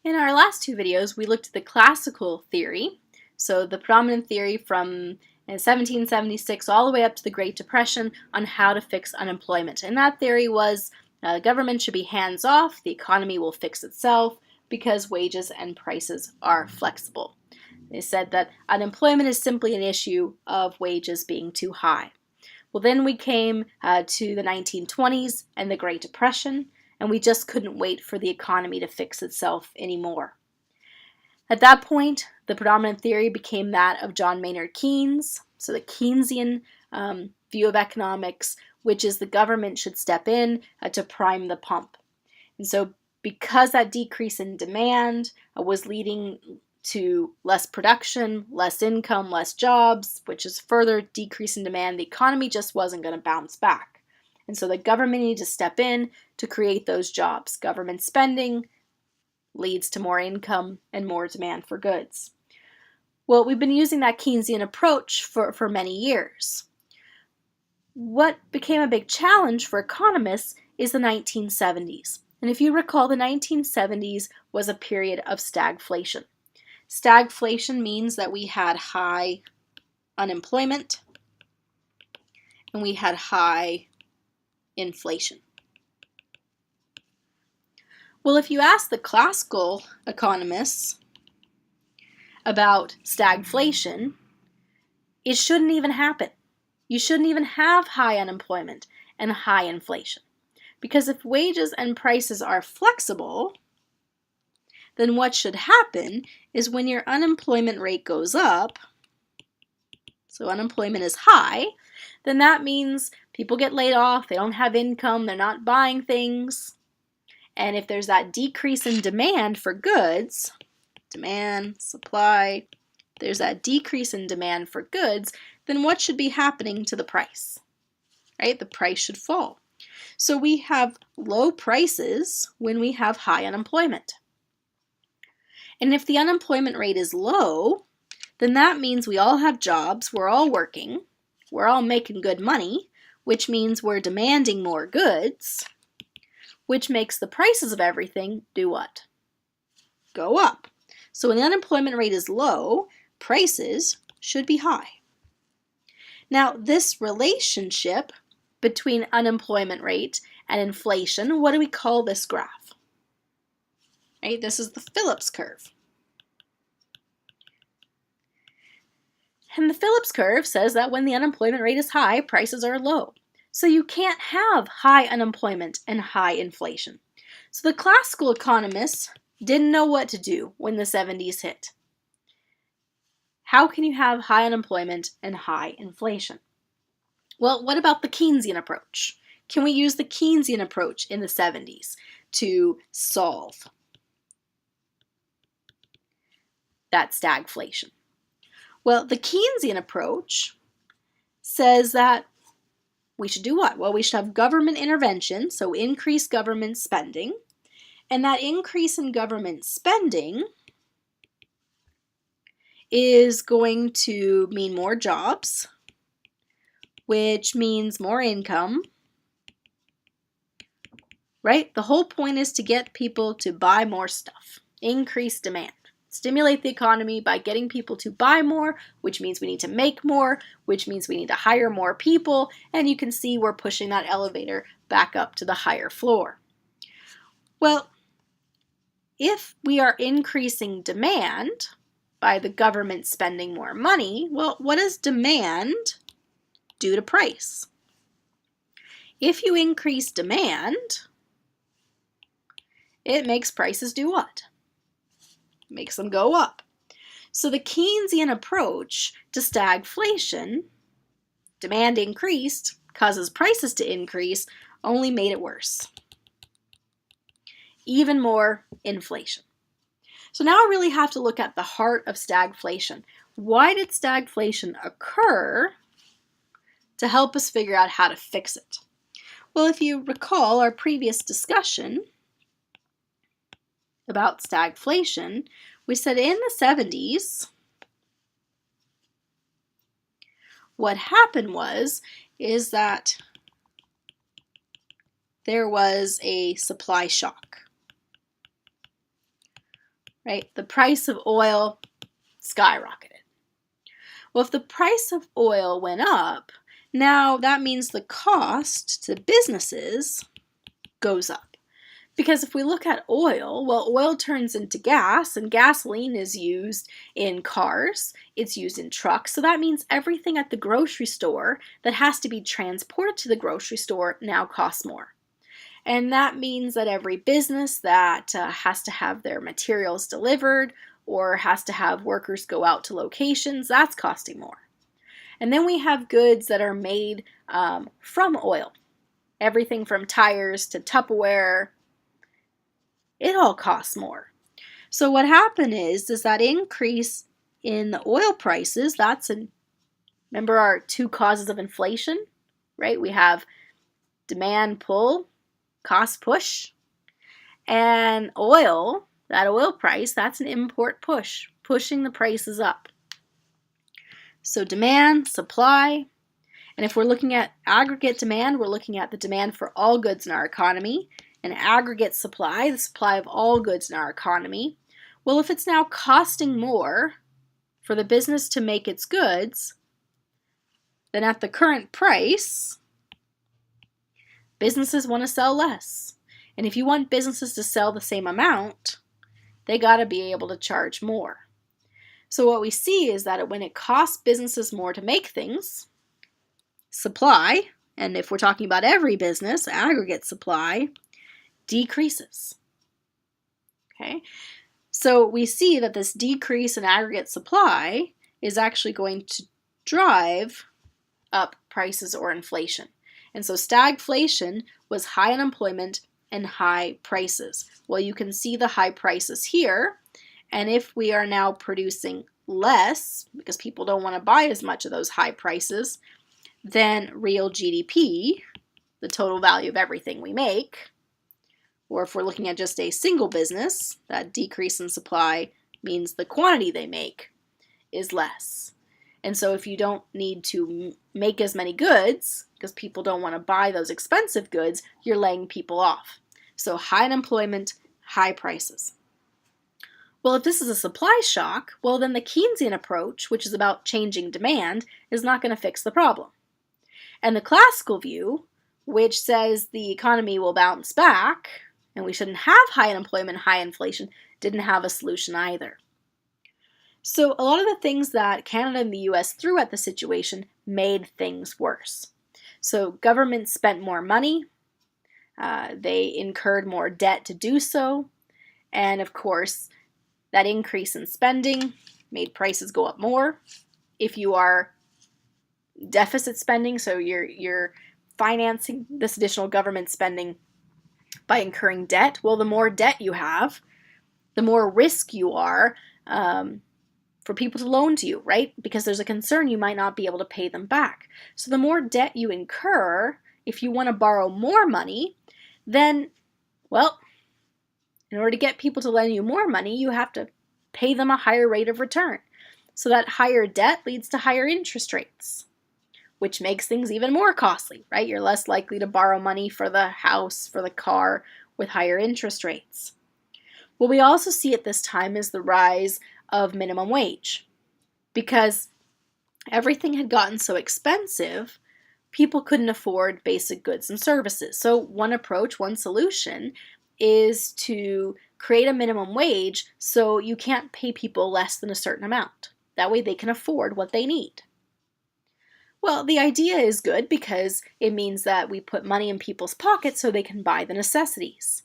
In our last two videos, we looked at the classical theory, so the predominant theory from 1776 all the way up to the Great Depression on how to fix unemployment. And that theory was government should be hands-off, the economy will fix itself because wages and prices are flexible. They said that unemployment is simply an issue of wages being too high. Well, then we came to the 1920s and the Great Depression, and we just couldn't wait for the economy to fix itself anymore. At that point, the predominant theory became that of John Maynard Keynes, so the Keynesian view of economics, which is the government should step in to prime the pump. And so because that decrease in demand was leading to less production, less income, less jobs, which is further decrease in demand, the economy just wasn't going to bounce back. And so the government needed to step in to create those jobs. Government spending leads to more income and more demand for goods. Well, we've been using that Keynesian approach for many years. What became a big challenge for economists is the 1970s. And if you recall, the 1970s was a period of stagflation. Stagflation means that we had high unemployment and we had high inflation. Well, if you ask the classical economists about stagflation, it shouldn't even happen. You shouldn't even have high unemployment and high inflation. Because if wages and prices are flexible, then what should happen is when your unemployment rate goes up, so unemployment is high, then that means people get laid off, they don't have income, they're not buying things. And if there's that decrease in demand for goods, demand, supply, there's that decrease in demand for goods, then what should be happening to the price? Right? The price should fall. So we have low prices when we have high unemployment. And if the unemployment rate is low, then that means we all have jobs, we're all working, we're all making good money, which means we're demanding more goods, which makes the prices of everything do what? Go up. So when the unemployment rate is low, prices should be high. Now, this relationship between unemployment rate and inflation, what do we call this graph? Right? This is the Phillips curve. And the Phillips curve says that when the unemployment rate is high, prices are low. So you can't have high unemployment and high inflation. So the classical economists didn't know what to do when the 70s hit. How can you have high unemployment and high inflation? Well, what about the Keynesian approach? Can we use the Keynesian approach in the 70s to solve that stagflation? Well, the Keynesian approach says that we should do what? Well, we should have government intervention, so increase government spending. And that increase in government spending is going to mean more jobs, which means more income, right? The whole point is to get people to buy more stuff, increase demand. Stimulate the economy by getting people to buy more, which means we need to make more, which means we need to hire more people, and you can see we're pushing that elevator back up to the higher floor. Well, if we are increasing demand by the government spending more money, well, what does demand do to price? If you increase demand, it makes prices do what? Makes them go up. So the Keynesian approach to stagflation, demand increased, causes prices to increase, only made it worse. Even more inflation. So now I really have to look at the heart of stagflation. Why did stagflation occur to help us figure out how to fix it? Well, if you recall our previous discussion about stagflation, we said in the 70s, what happened is that there was a supply shock. right? The price of oil skyrocketed. Well, if the price of oil went up, now that means the cost to businesses goes up. Because if we look at oil, well, oil turns into gas, and gasoline is used in cars, it's used in trucks, so that means everything at the grocery store that has to be transported to the grocery store now costs more. And that means that every business that has to have their materials delivered or has to have workers go out to locations, that's costing more. And then we have goods that are made from oil. Everything from tires to Tupperware, it all costs more. So what happened is that increase in the oil prices, remember our two causes of inflation, right? We have demand pull, cost push, and oil, that oil price, that's an import push, pushing the prices up. So demand, supply, and if we're looking at aggregate demand, we're looking at the demand for all goods in our economy, and aggregate supply, the supply of all goods in our economy. Well, if it's now costing more for the business to make its goods, then at the current price, businesses want to sell less. And if you want businesses to sell the same amount, they got to be able to charge more. So what we see is that when it costs businesses more to make things, supply, and if we're talking about every business, aggregate supply, decreases. Okay, so we see that this decrease in aggregate supply is actually going to drive up prices or inflation. And so stagflation was high unemployment and high prices. Well, you can see the high prices here, and if we are now producing less because people don't want to buy as much of those high prices, then real GDP, the total value of everything we make, or if we're looking at just a single business, that decrease in supply means the quantity they make is less. And so if you don't need to make as many goods, because people don't want to buy those expensive goods, you're laying people off. So high unemployment, high prices. Well, if this is a supply shock, well then the Keynesian approach, which is about changing demand, is not going to fix the problem. And the classical view, which says the economy will bounce back, and we shouldn't have high unemployment, high inflation, didn't have a solution either. So a lot of the things that Canada and the US threw at the situation made things worse. So governments spent more money, they incurred more debt to do so, and of course that increase in spending made prices go up more. If you are deficit spending, so you're financing this additional government spending by incurring debt, well, the more debt you have, the more risk you are for people to loan to you, right? Because there's a concern you might not be able to pay them back. So the more debt you incur, if you want to borrow more money, then, well, in order to get people to lend you more money, you have to pay them a higher rate of return. So that higher debt leads to higher interest rates, which makes things even more costly, right? You're less likely to borrow money for the house, for the car, with higher interest rates. What we also see at this time is the rise of minimum wage. Because everything had gotten so expensive, people couldn't afford basic goods and services. So one approach, one solution, is to create a minimum wage so you can't pay people less than a certain amount. That way they can afford what they need. Well, the idea is good because it means that we put money in people's pockets so they can buy the necessities.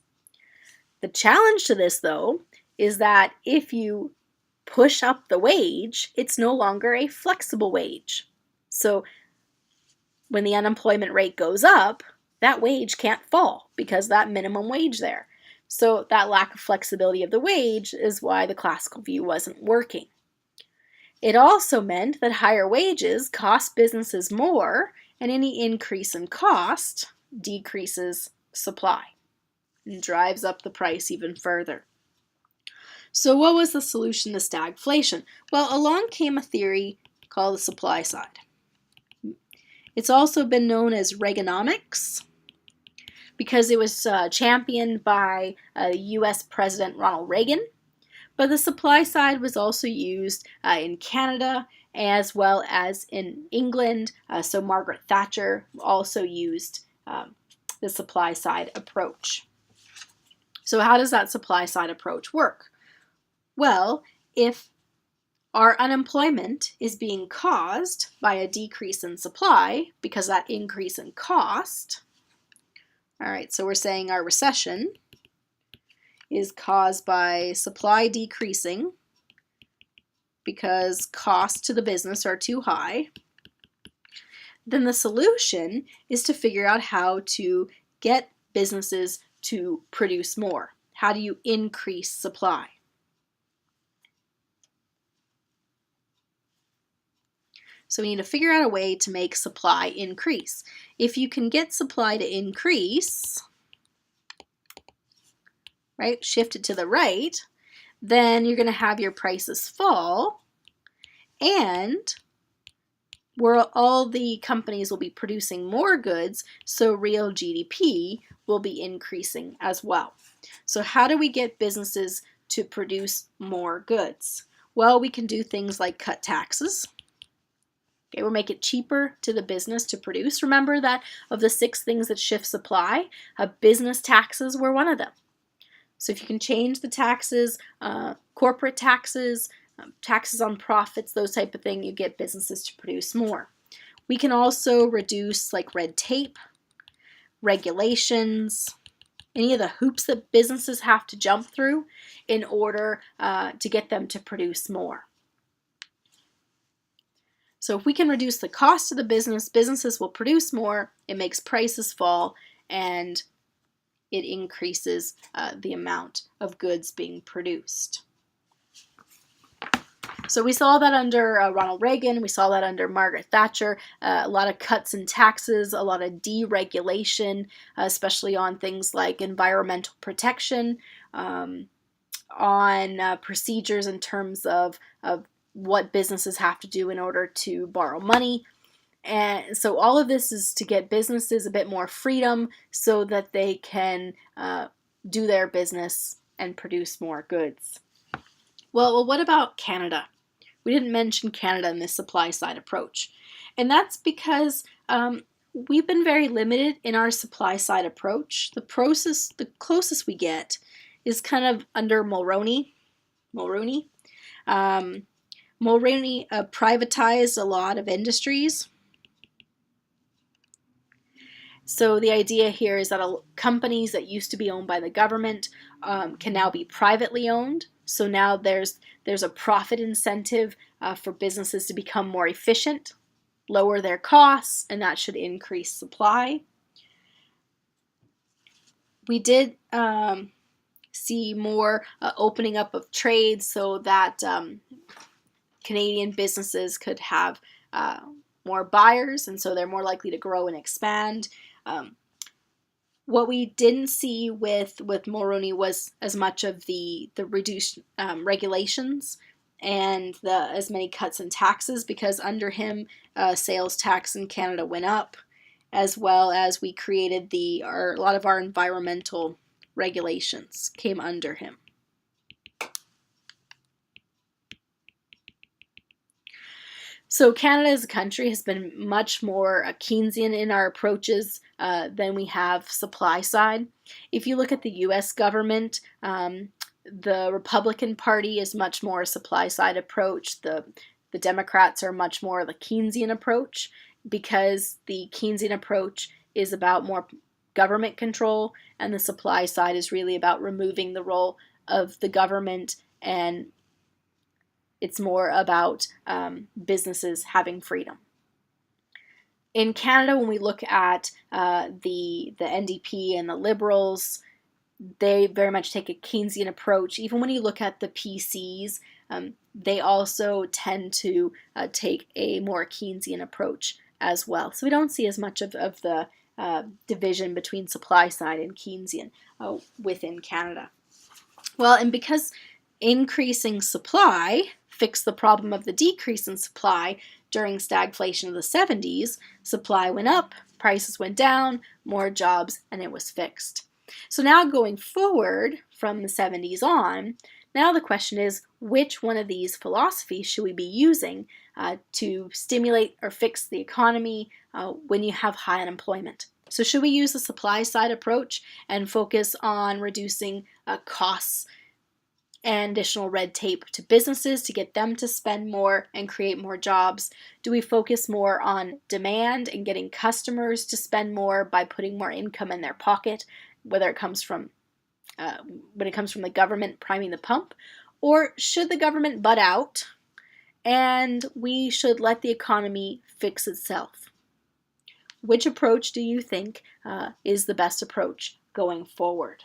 The challenge to this, though, is that if you push up the wage, it's no longer a flexible wage. So when the unemployment rate goes up, that wage can't fall because that minimum wage there. So that lack of flexibility of the wage is why the classical view wasn't working. It also meant that higher wages cost businesses more, and any increase in cost decreases supply and drives up the price even further. So what was the solution to stagflation? Well, along came a theory called the supply side. It's also been known as Reaganomics because it was championed by US President Ronald Reagan. But the supply side was also used in Canada as well as in England. So Margaret Thatcher also used the supply side approach. So how does that supply side approach work? Well, if our unemployment is being caused by a decrease in supply because that increase in cost, all right, so we're saying our recession is caused by supply decreasing because costs to the business are too high, then the solution is to figure out how to get businesses to produce more. How do you increase supply? So we need to figure out a way to make supply increase. If you can get supply to increase, right, shift it to the right, then you're going to have your prices fall, and where all the companies will be producing more goods, so real GDP will be increasing as well. So how do we get businesses to produce more goods? Well, we can do things like cut taxes. Okay, we'll make it cheaper to the business to produce. Remember that of the 6 things that shift supply, business taxes were one of them. So if you can change the taxes, corporate taxes, taxes on profits, those type of thing, you get businesses to produce more. We can also reduce like red tape, regulations, any of the hoops that businesses have to jump through in order to get them to produce more. So if we can reduce the cost of the business, businesses will produce more, it makes prices fall, and it increases the amount of goods being produced. So we saw that under Ronald Reagan, we saw that under Margaret Thatcher, a lot of cuts in taxes, a lot of deregulation, especially on things like environmental protection, on procedures in terms of what businesses have to do in order to borrow money. And so all of this is to get businesses a bit more freedom so that they can do their business and produce more goods. Well, what about Canada? We didn't mention Canada in this supply side approach. And that's because we've been very limited in our supply side approach. The closest we get is kind of under Mulroney. Mulroney privatized a lot of industries. So the idea here is that companies that used to be owned by the government can now be privately owned. So now there's a profit incentive for businesses to become more efficient, lower their costs, and that should increase supply. We did see more opening up of trade so that Canadian businesses could have more buyers, and so they're more likely to grow and expand. What we didn't see with Mulroney was as much of the reduced regulations and as many cuts in taxes, because under him sales tax in Canada went up, as well as we created a lot of our environmental regulations came under him. So Canada as a country has been much more Keynesian in our approaches than we have supply side. If you look at the U.S. government, the Republican Party is much more a supply side approach. The Democrats are much more the Keynesian approach, because the Keynesian approach is about more government control, and the supply side is really about removing the role of the government, and it's more about businesses having freedom. In Canada, when we look at the NDP and the Liberals, they very much take a Keynesian approach. Even when you look at the PCs, they also tend to take a more Keynesian approach as well. So we don't see as much of the division between supply side and Keynesian within Canada. Well, and because increasing supply fixed the problem of the decrease in supply during stagflation of the 70s, supply went up, prices went down, more jobs, and it was fixed. So now going forward from the 70s on, now the question is, which one of these philosophies should we be using to stimulate or fix the economy when you have high unemployment? So should we use the supply side approach and focus on reducing costs and additional red tape to businesses to get them to spend more and create more jobs? Do we focus more on demand and getting customers to spend more by putting more income in their pocket, whether it comes from when it comes from the government priming the pump? Or should the government butt out and we should let the economy fix itself? Which approach do you think is the best approach going forward?